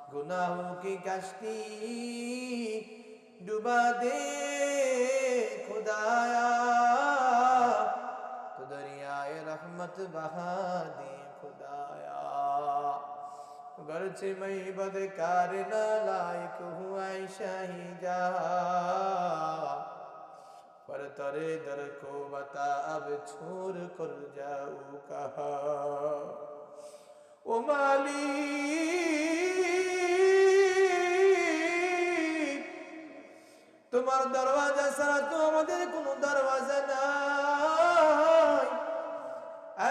गुनाहों की कश्ती डुबा दे खुदाया, तो दरियाए रहमत बहा दे खुदाया। गरचे मैं बदकार नालायक हूँ ऐशा ही जहाँ, पर तेरे दर को बता अब छोड़ कर जाऊँ कहाँ। ओ मालिक, তোমার দরওয়াজা ছাড়া তো আমাদের কোনো দরওয়াজা নাই।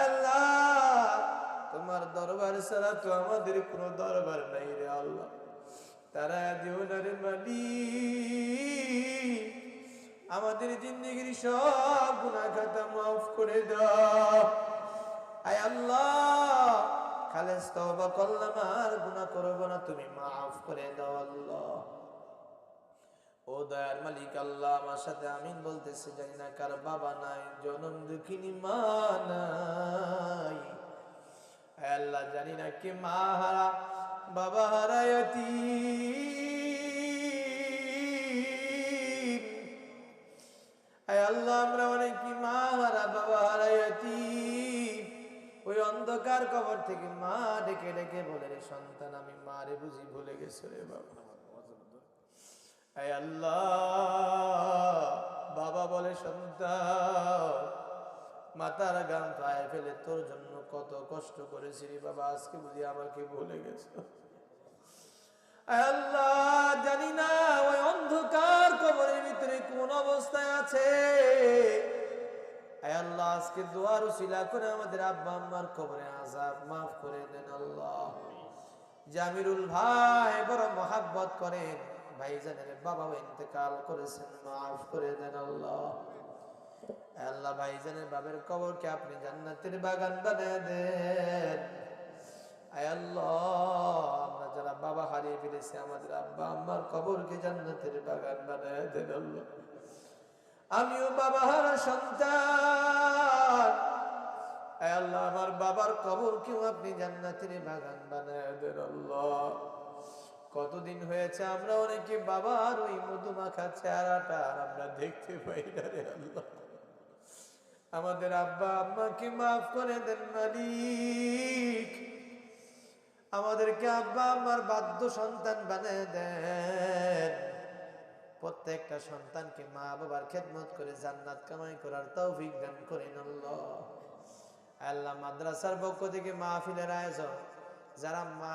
আল্লাহ, তোমার দরবার ছাড়া তো আমাদের কোনো দরবার নাই রে আল্লাহ। তারা দিও না রে মালিক, আমাদের জিন্দেগির সব গুনাহ খাতা মাফ করে দাও। আয় আল্লাহ, খালেস তওবা করলাম, আর গুনাহ করব না, তুমি মাফ করে দাও আল্লাহ। ও দয়ার মালিক আল্লাহ, আমার সাথে আমিন বলতেছে, জানি না কার বাবা নাই, জনম দুঃখিনী মা নাই। আয় আল্লাহ, জানি না কে মা হারা বাবা হারা ইয়াতীম। আয় আল্লাহ, আমরা অনেকে মা হারা বাবা হারা ইয়াতীম। ওই অন্ধকার কবর থেকে মা ডেকে ডেকে বলে, রে সন্তান, আমি মারে বুঝি ভুলে গেছে রে বাবা। আয় আল্লাহ, বাবা বলে, সন্তান, মাথার গাম পায়ে ফেলে তোর জন্য কত কষ্ট করেছি রে বাবা, আজকে বুঝি আমাকে ভুলে গেছে। আয় আল্লাহ, জানি না ওই অন্ধকার কবরের ভিতরে কোন অবস্থায় আছে। আয় আল্লাহ, আজকে দোয়ার উসিলা করে আমাদের আব্বা আম্মার কবরে আযাব মাফ করে দেন আল্লাহ। জামিরুল ভাই বড় মহাব্বত করেন, ভাইজানের বাবা ইন্তেকাল করেছেন, মাফ করে দেন আল্লাহ। আল্লাহ, ভাইজানের বাবার কবরকে আপনি জান্নাতের বাগান বানিয়ে দেন। আয় আল্লাহ, আমরা যারা বাবা হারিয়ে ফেলেছি, আমাদের আব্বা আম্মার কবরকে জান্নাতের বাগান বানিয়ে দেন আল্লাহ। আমিও বাবা হারা সন্তান, আয় আল্লাহ, আমার বাবার কবরকেও আপনি জান্নাতের বাগান বানিয়ে দেন আল্লাহ। কতদিন হয়েছে আমরা অনেকে বাবার ওই মধুমাখা চেহারাটা আর আমরা দেখতে পাই না রে আল্লাহ। আমাদের আব্বা আম্মাকে মাফ করে দেন মালিক, আমাদেরকে আব্বা আম্মার বাধ্য সন্তান বানিয়ে দেন। প্রত্যেকটা সন্তানকে মা বাবার খেদমত করে জান্নাত কামাই করার তৌফিক দান করেন আল্লাহ। আল্লাহ, মাদ্রাসার পক্ষ থেকে মাহফিলের আয়োজন, যারা মা